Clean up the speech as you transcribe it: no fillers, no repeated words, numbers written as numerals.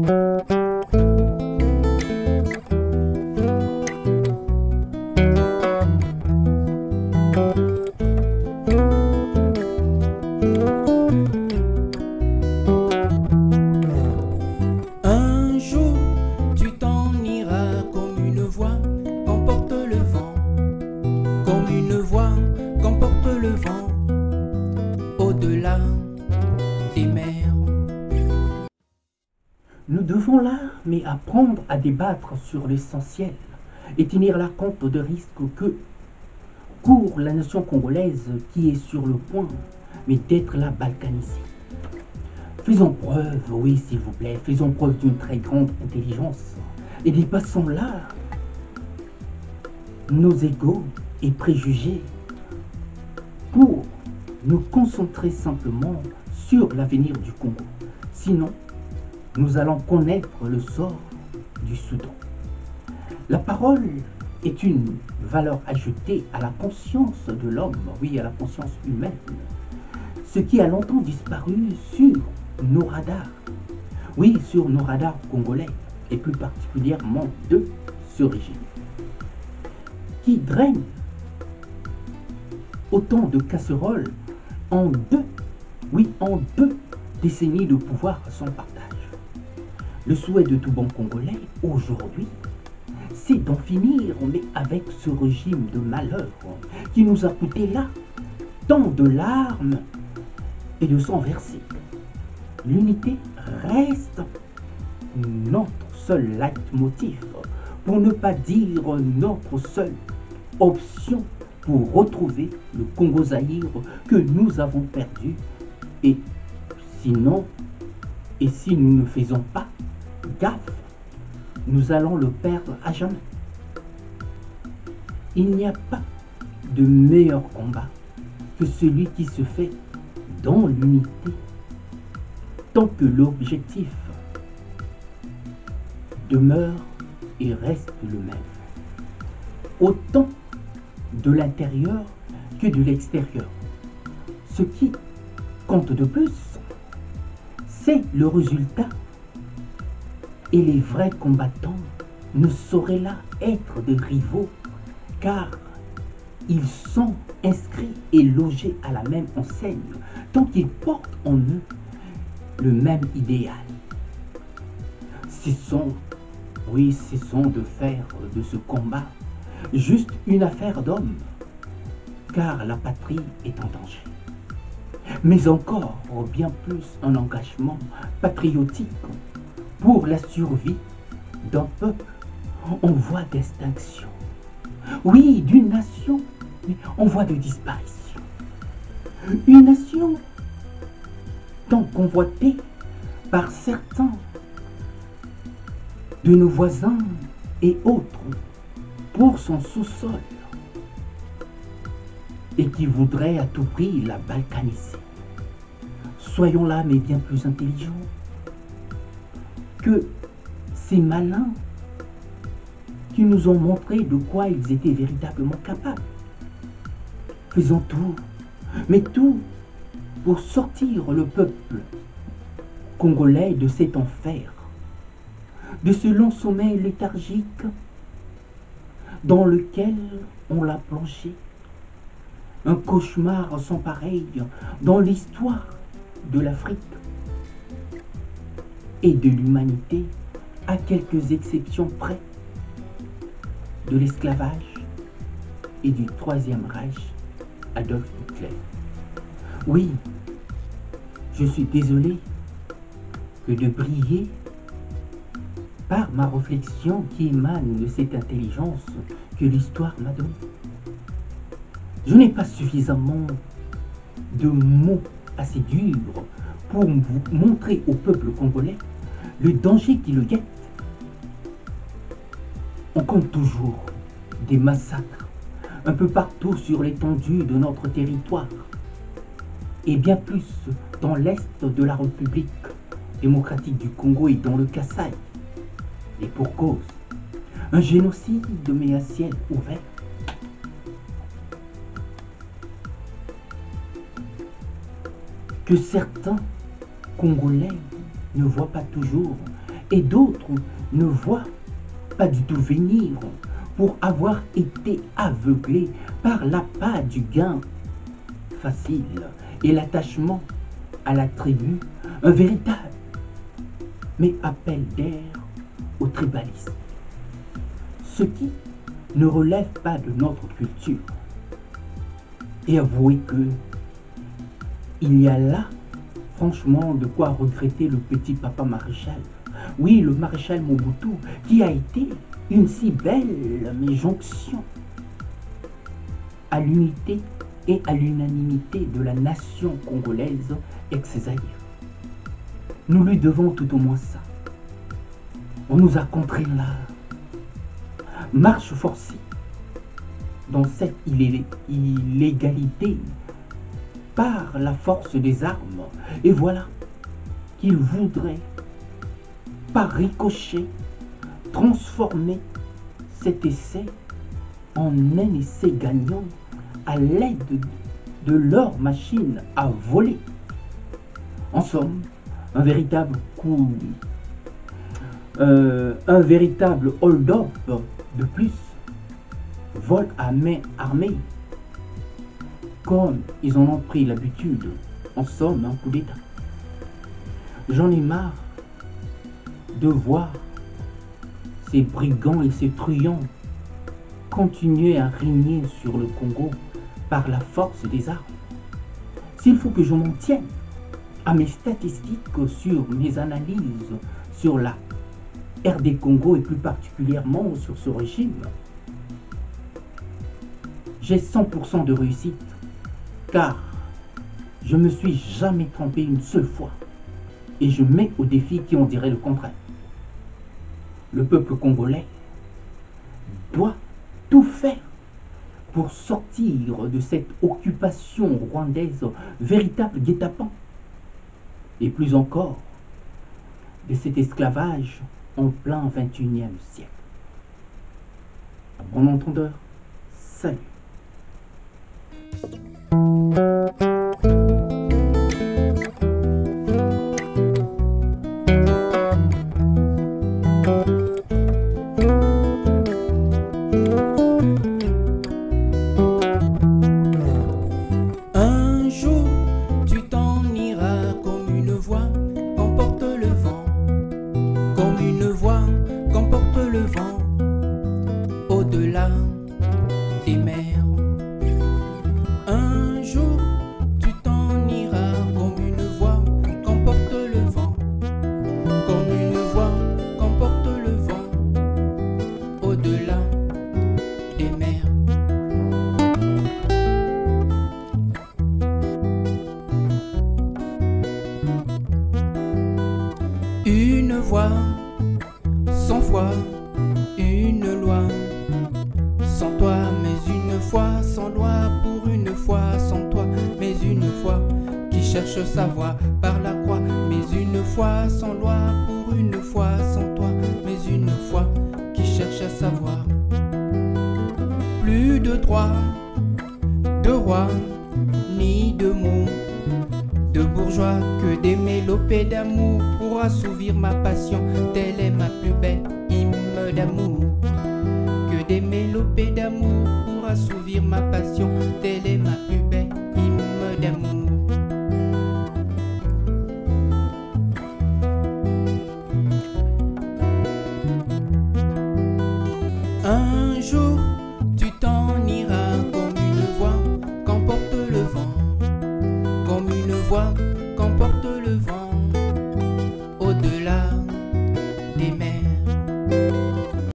Un jour, tu t'en iras comme une voix qu'emporte le vent, comme une voix qu'emporte le vent, au-delà des mers. Nous devons là, mais apprendre à débattre sur l'essentiel et tenir la compte de risques que court la nation congolaise qui est sur le point, mais d'être la balkanisée. Faisons preuve, oui s'il vous plaît, faisons preuve d'une très grande intelligence et dépassons là nos égos et préjugés pour nous concentrer simplement sur l'avenir du Congo. Sinon, nous allons connaître le sort du Soudan. La parole est une valeur ajoutée à la conscience de l'homme, oui, à la conscience humaine, ce qui a longtemps disparu sur nos radars, oui, sur nos radars congolais, et plus particulièrement de ce régime, qui draine autant de casseroles en deux décennies de pouvoir sans partage. Le souhait de tout bon Congolais aujourd'hui, c'est d'en finir, mais avec ce régime de malheur qui nous a coûté là tant de larmes et de sang versé. L'unité reste notre seul leitmotiv, pour ne pas dire notre seule option pour retrouver le Congo-Zaïre que nous avons perdu. Et sinon, et si nous ne faisons pas gaffe, nous allons le perdre à jamais. Il n'y a pas de meilleur combat que celui qui se fait dans l'unité, tant que l'objectif demeure et reste le même, autant de l'intérieur que de l'extérieur. Ce qui compte de plus, c'est le résultat. Et les vrais combattants ne sauraient là être des rivaux, car ils sont inscrits et logés à la même enseigne, tant qu'ils portent en eux le même idéal. Cessons de faire de ce combat juste une affaire d'hommes, car la patrie est en danger. Mais encore bien plus un engagement patriotique pour la survie d'un peuple en voie d'extinction. Oui, d'une nation en voie de disparition. Une nation tant convoitée par certains de nos voisins et autres pour son sous-sol et qui voudrait à tout prix la balkaniser. Soyons là, mais bien plus intelligents que ces malins qui nous ont montré de quoi ils étaient véritablement capables. Faisons tout, mais tout pour sortir le peuple congolais de cet enfer, de ce long sommeil léthargique dans lequel on l'a plongé. Un cauchemar sans pareil dans l'histoire de l'Afrique et de l'humanité, à quelques exceptions près, de l'esclavage et du Troisième Reich Adolf Hitler. Oui, je suis désolé que de briller par ma réflexion qui émane de cette intelligence que l'histoire m'a donnée. Je n'ai pas suffisamment de mots assez durs pour vous montrer au peuple congolais le danger qui le guette. On compte toujours des massacres un peu partout sur l'étendue de notre territoire et bien plus dans l'est de la République démocratique du Congo et dans le Kasaï. Et pour cause, un génocide mais à ciel ouvert. Que certains Congolais ne voient pas toujours et d'autres ne voient pas du tout venir pour avoir été aveuglés par l'appât du gain facile et l'attachement à la tribu, un véritable mais appel d'air au tribalisme, ce qui ne relève pas de notre culture. Et avouez que il y a là franchement de quoi regretter le petit papa maréchal. Oui, le maréchal Mobutu, qui a été une si belle jonction à l'unité et à l'unanimité de la nation congolaise ex-Zaïre. Nous lui devons tout au moins ça. On nous a contraint la marche forcée dans cette illégalité par la force des armes. Et voilà qu'il voudrait, par ricochet, transformer cet essai en un essai gagnant à l'aide de leur machine à voler. En somme, un véritable coup, un véritable hold-up de plus, vol à main armée, comme ils en ont pris l'habitude. En somme, un coup d'État. J'en ai marre de voir ces brigands et ces truands continuer à régner sur le Congo par la force des armes. S'il faut que je m'en tienne à mes statistiques sur mes analyses sur la RD Congo et plus particulièrement sur ce régime, j'ai 100% de réussite car je ne me suis jamais trompé une seule fois et je mets au défi qui en dirait le contraire. Le peuple congolais doit tout faire pour sortir de cette occupation rwandaise, véritable guet-apens, et plus encore de cet esclavage en plein 21e siècle. Bon entendeur, salut. Un jour, tu t'en iras comme une voix qu'emporte le vent, comme une voix qu'emporte le vent, au-delà des mers. Un jour, tu t'en iras comme une voix qu'emporte le vent, comme une voix qu'emporte le vent, au-delà des mers. Une voix, sans foi, une loi, sans toi, mais une foi, sans loi, pour une fois, sans toi, mais une foi, qui cherche sa voie par la croix, mais une foi, sans loi, pour une fois, sans toi, mais une foi, qui cherche à savoir. Plus de droit, de roi, ni de mots, de bourgeois, que des mélopées d'amour pour assouvir ma passion, telle est ma plus belle hymne d'amour. Que des mélopées d'amour pour assouvir ma passion, telle est